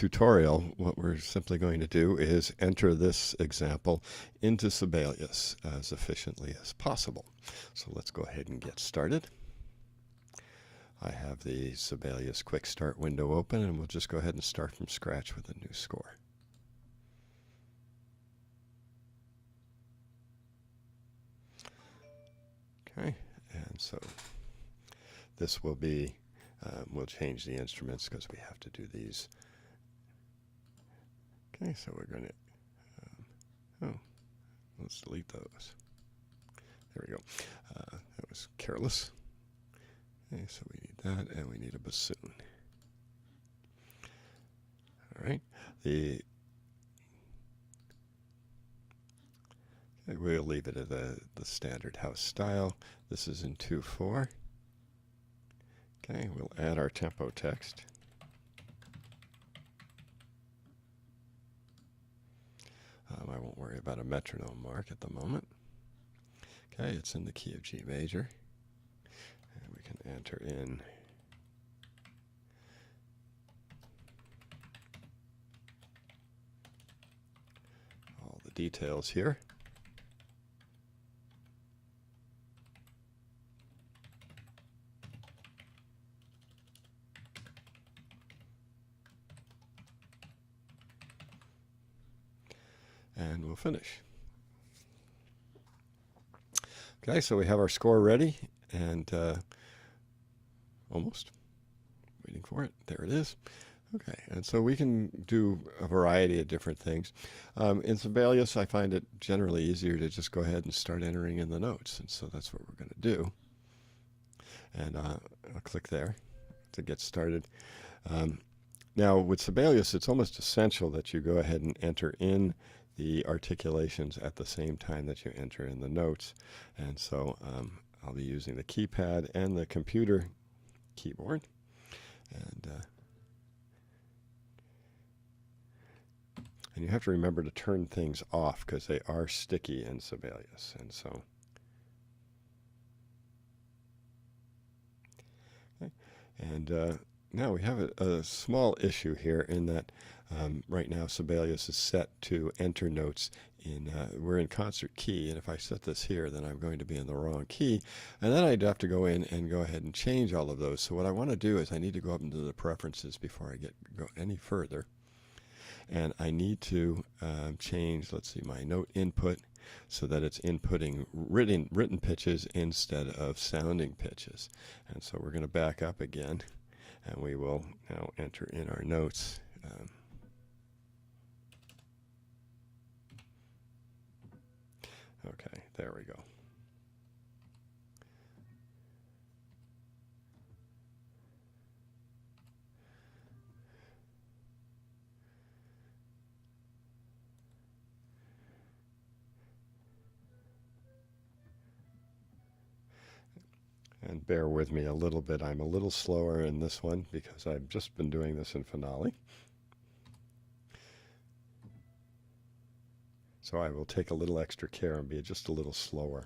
tutorial, what we're simply going to do is enter this example into Sibelius as efficiently as possible. So let's go ahead and get started. I have the Sibelius Quick Start window open, and we'll just go ahead and start from scratch with a new score. Okay, and so this will be, we'll change the instruments because we have to do these. Okay, so we're going to, let's delete those. There we go. That was careless. Okay, so we need that, and we need a bassoon. All right. We'll leave it at the standard house style. This is in 2/4. Okay, we'll add our tempo text. I won't worry about a metronome mark at the moment. Okay, it's in the key of G major. And we can enter in all the details here. And we'll finish. Okay, so we have our score ready, and almost waiting for it. There it is. Okay, and so we can do a variety of different things. In Sibelius, I find it generally easier to just go ahead and start entering in the notes, and so that's what we're going to do. And I'll click there to get started. Now, with Sibelius, it's almost essential that you go ahead and enter in the articulations at the same time that you enter in the notes. And so I'll be using the keypad and the computer keyboard. And you have to remember to turn things off because they are sticky in Sibelius. And so, okay. And now we have a small issue here in that right now Sibelius is set to enter notes in, we're in concert key, and if I set this here, then I'm going to be in the wrong key, and then I'd have to go in and go ahead and change all of those. So what I want to do is I need to go up into the preferences before I go any further, and I need to change, let's see, my note input so that it's inputting written pitches instead of sounding pitches. And so we're going to back up again, and we will now enter in our notes. Okay, there we go. And bear with me a little bit. I'm a little slower in this one because I've just been doing this in Finale. So I will take a little extra care and be just a little slower.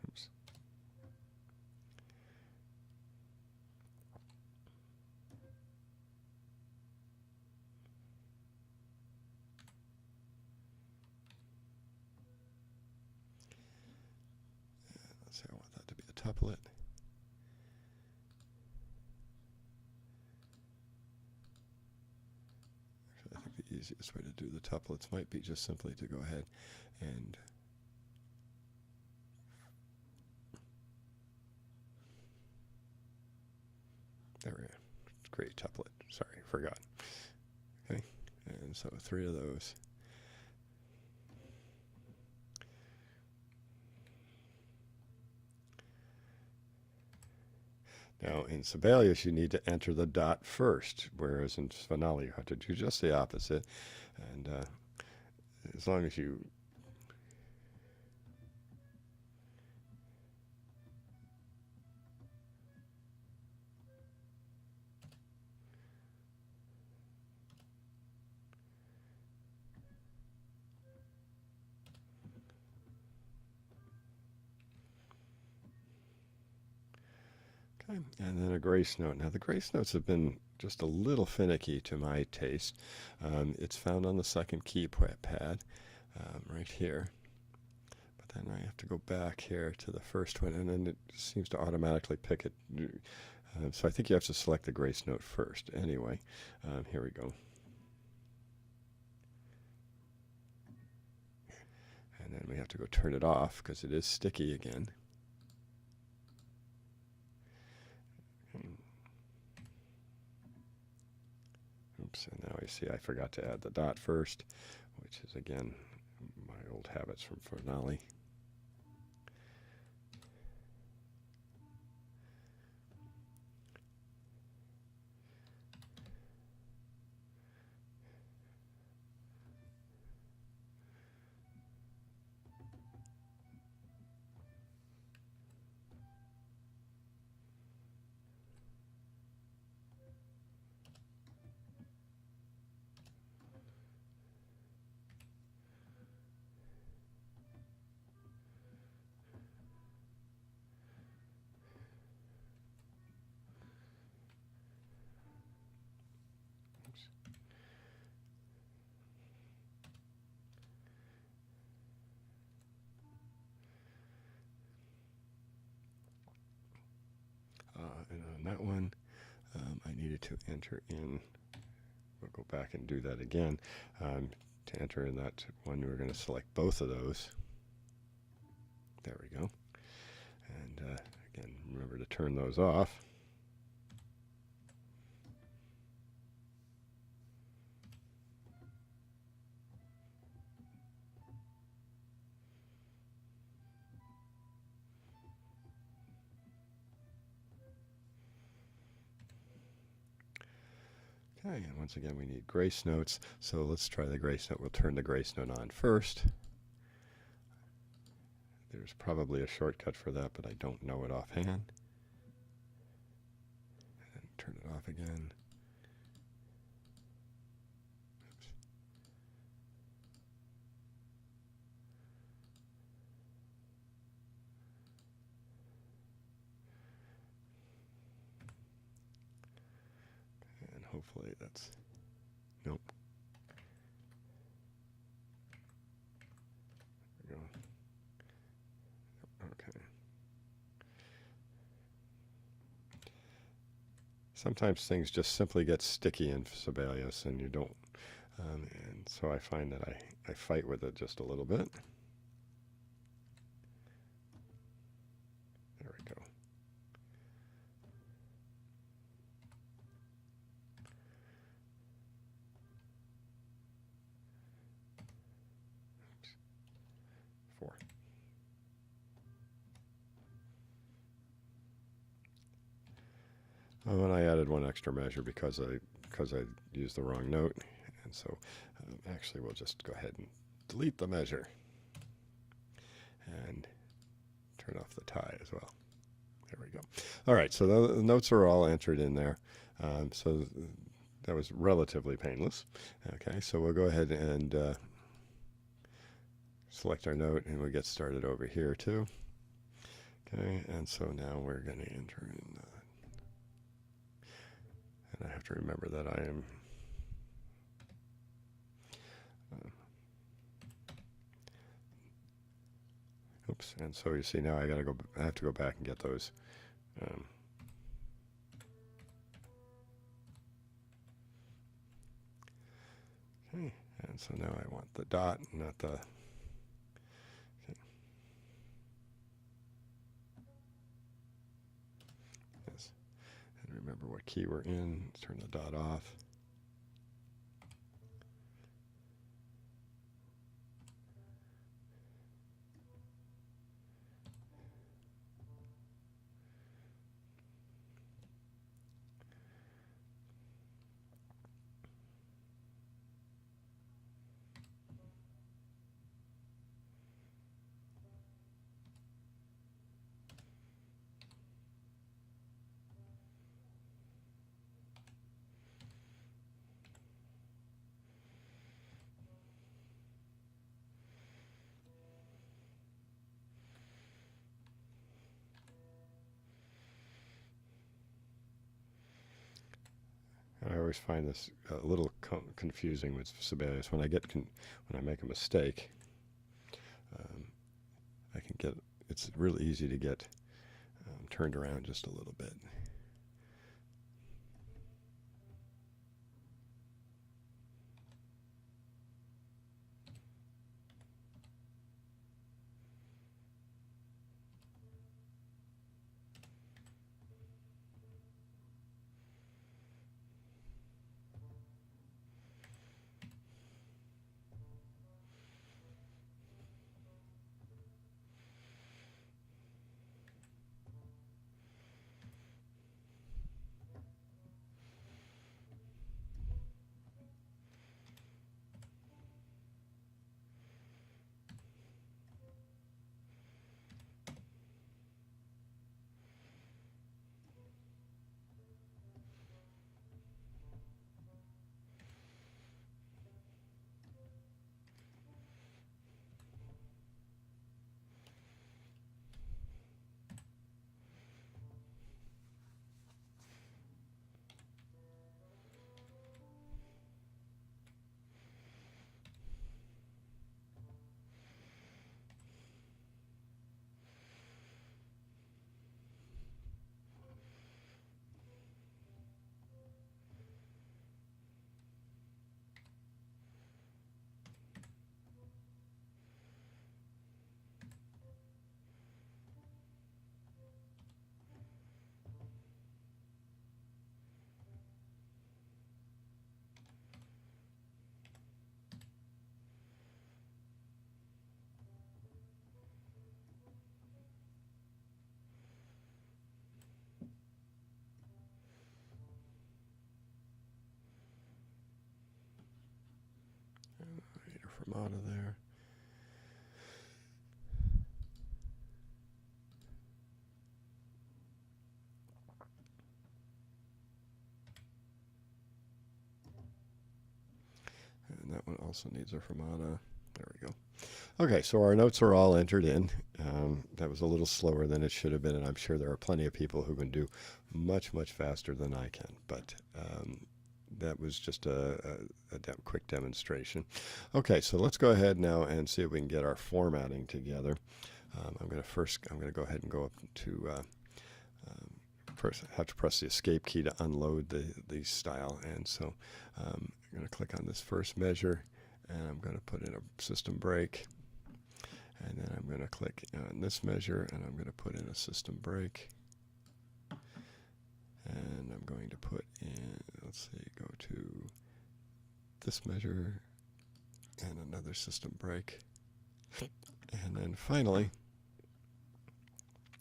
Oops. Let's see, I want that to be a tuplet. The easiest way to do the tuplets might be just simply to go ahead and there we go. Great tuplet. Sorry, forgot. Okay, and so 3 of those. Now, in Sibelius, you need to enter the dot first, whereas in Finale, you have to do just the opposite. And as long as you Okay, and then a grace note. Now the grace notes have been just a little finicky to my taste. It's found on the second key pad right here. But then I have to go back here to the first one, and then it seems to automatically pick it. So I think you have to select the grace note first. Anyway, here we go. And then we have to go turn it off because it is sticky again. Oops, and now I see I forgot to add the dot first, which is again my old habits from Fornali. And on that one, I needed to enter in, we'll go back and do that again. To enter in that one, we're going to select both of those. There we go. And again, remember to turn those off. Okay, and once again we need grace notes, so let's try the grace note. We'll turn the grace note on first. There's probably a shortcut for that, but I don't know it offhand. And turn it off again. Oops. And hopefully that's, nope. There we go. Okay. Sometimes things just simply get sticky in Sibelius and you don't, and so I find that I fight with it just a little bit. There we go. Oops. 4. Oh, and I added one extra measure because I used the wrong note, and so actually we'll just go ahead and delete the measure and turn off the tie as well. There we go. All right, so the notes are all entered in there, so that was relatively painless. Okay, so we'll go ahead and select our note, and we'll get started over here too. Okay, and so now we're going to enter in. And I have to remember that I am oops, and so you see now I have to go back and get those okay, and so now I want the dot, not the okay. Yes. And remember what key we're in, turn the dot off. always find this a little confusing with Sibelius. When I make a mistake, I can get, it's really easy to get turned around just a little bit. From out of there. And that one also needs a fermata. There we go. Okay, so our notes are all entered in. That was a little slower than it should have been, and I'm sure there are plenty of people who can do much, much faster than I can. But that was just a quick demonstration. Okay, so let's go ahead now and see if we can get our formatting together. I'm going to go ahead and go up to first have to press the escape key to unload the style, and so I'm going to click on this first measure, and I'm going to put in a system break, and then I'm going to click on this measure, and I'm going to put in a system break, and I'm going to put in, let's see, go to this measure and another system break, and then finally,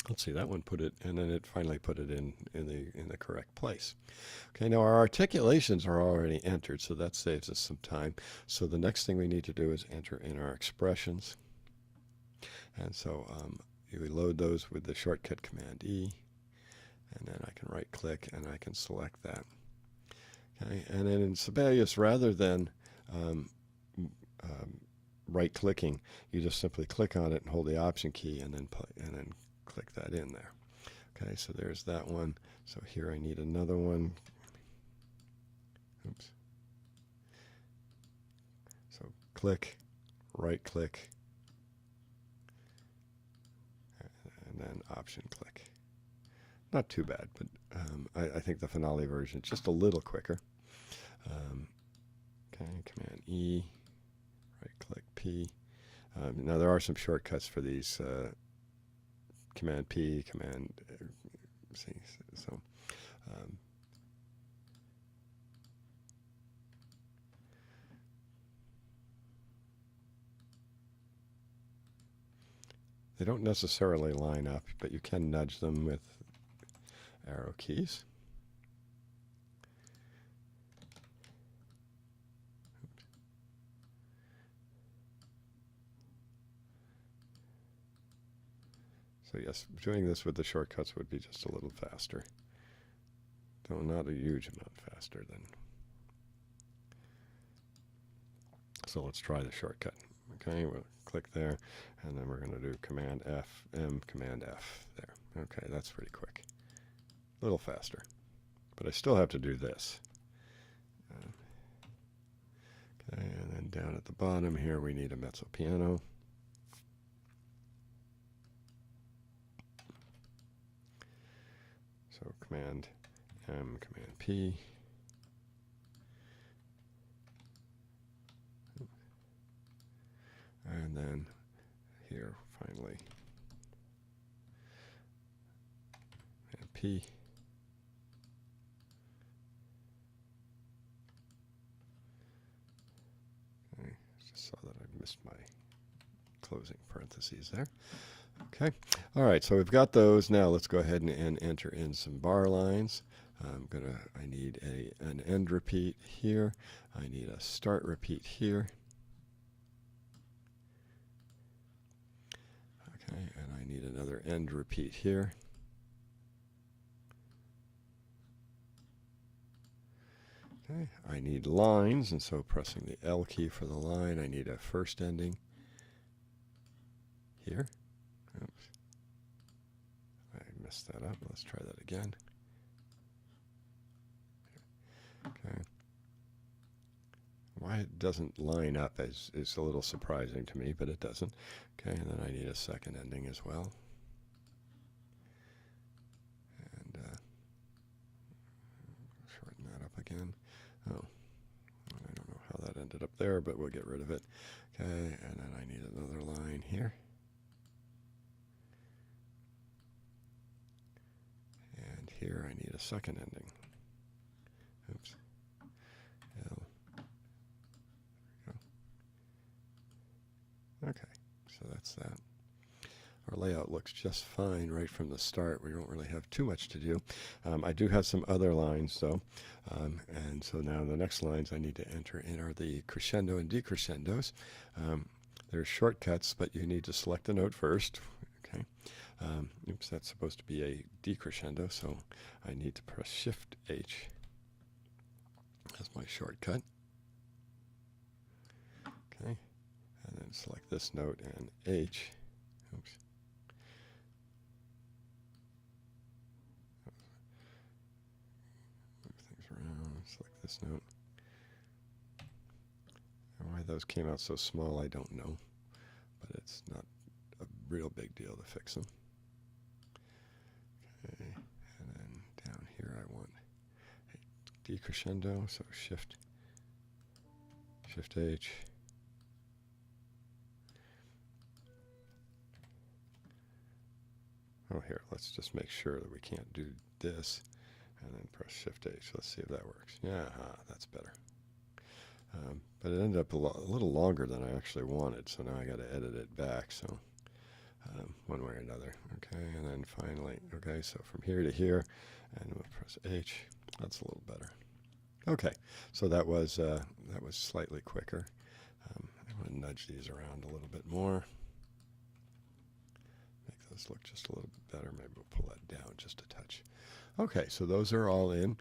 let's see, that one put it, and then it finally put it in the correct place. Okay, now our articulations are already entered, so that saves us some time. So the next thing we need to do is enter in our expressions. And so we load those with the shortcut Command E, and then I can right click and I can select that. Okay, and then in Sibelius, rather than right clicking, you just simply click on it and hold the Option key, and then click that in there. Okay, so there's that one. So here I need another one. Oops. So click, right click, and then Option click. Not too bad, but I think the finale version is just a little quicker. Okay, Command E, right click P. Now there are some shortcuts for these. Command P, Command C. So they don't necessarily line up, but you can nudge them with arrow keys. So yes, doing this with the shortcuts would be just a little faster. Though not a huge amount faster than. So let's try the shortcut. Okay, we'll click there, and then we're going to do Command F, M, Command F there. Okay, that's pretty quick. A little faster. But I still have to do this. And down at the bottom here, we need a mezzo piano. So Command M, Command P. And then here, finally, Command P. Okay, just saw that I missed my closing parentheses there. Okay, all right, so we've got those. Now let's go ahead and enter in some bar lines. I need an end repeat here. I need a start repeat here. Okay, and I need another end repeat here. Okay, I need lines, and so pressing the L key for the line, I need a first ending here. Oops. I messed that up. Let's try that again. Okay. Why it doesn't line up is a little surprising to me, but it doesn't. Okay, and then I need a second ending as well. And shorten that up again. Oh, I don't know how that ended up there, but we'll get rid of it. Okay, and then I need another line here. And here I need a second ending. Oops. L. There we go. Okay, so that's that. Our layout looks just fine right from the start. We don't really have too much to do. I do have some other lines though. And so now the next lines I need to enter in are the crescendo and decrescendos. There's shortcuts, but you need to select the note first. Okay. Oops, that's supposed to be a decrescendo, so I need to press Shift H as my shortcut. Okay. And then select this note and H. Oops. Select this note. And why those came out so small, I don't know. But it's not a real big deal to fix them. Okay, and then down here I want a decrescendo, so Shift H. Oh, here, let's just make sure that we can't do this. And then press Shift H. Let's see if that works. Yeah, that's better. But it ended up a little longer than I actually wanted, so now I got to edit it back. So one way or another. Okay, and then finally, okay, so from here to here, and we'll press H. That's a little better. Okay, so that was slightly quicker. I'm going to nudge these around a little bit more. Make those look just a little bit better. Maybe we'll pull that down just a touch. Okay, so those are all in.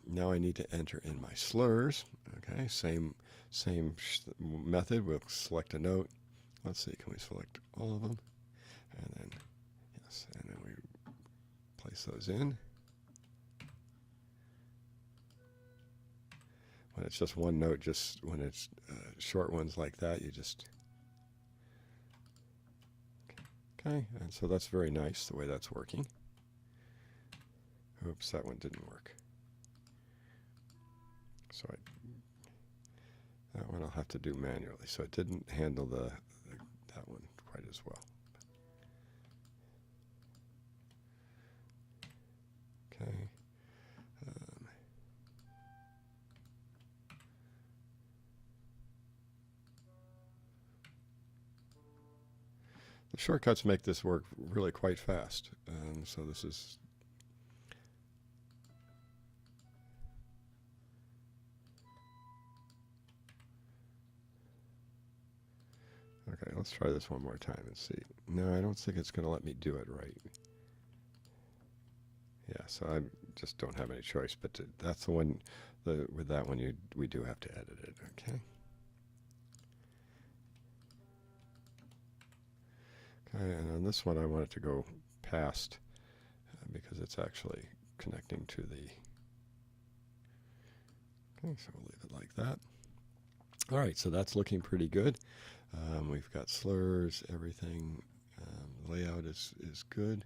Now I need to enter in my slurs. Okay, same method. We'll select a note. Let's see, can we select all of them? And then, yes, and then we place those in. When it's just one note, just when it's short ones like that, you just... Okay, and so that's very nice the way that's working. Oops, that one didn't work. So that one I'll have to do manually. So it didn't handle that one quite as well. Okay. The shortcuts make this work really quite fast. So this is... Okay, let's try this one more time and see. No, I don't think it's going to let me do it right. Yeah, so I just don't have any choice. But that's the one, with that one, we do have to edit it, okay? Okay, and on this one I want it to go past because it's actually connecting to the... Okay, so we'll leave it like that. All right, so that's looking pretty good. We've got slurs, everything. Layout is good.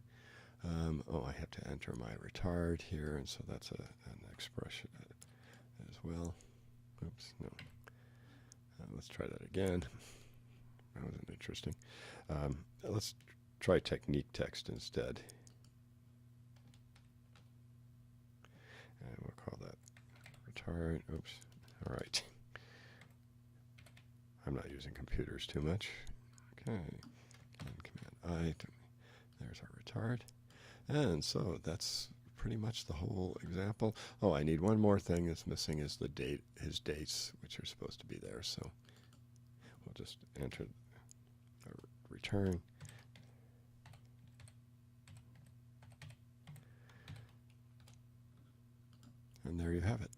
Oh, I have to enter my retard here, and so that's an expression as well. Oops, no. Let's try that again. That wasn't interesting. Let's try technique text instead. And we'll call that retard. Oops. All right. I'm not using computers too much. Okay. And Command I. There's our retard. And so that's pretty much the whole example. Oh, I need one more thing that's missing is the date, his dates, which are supposed to be there. So we'll just enter return. And there you have it.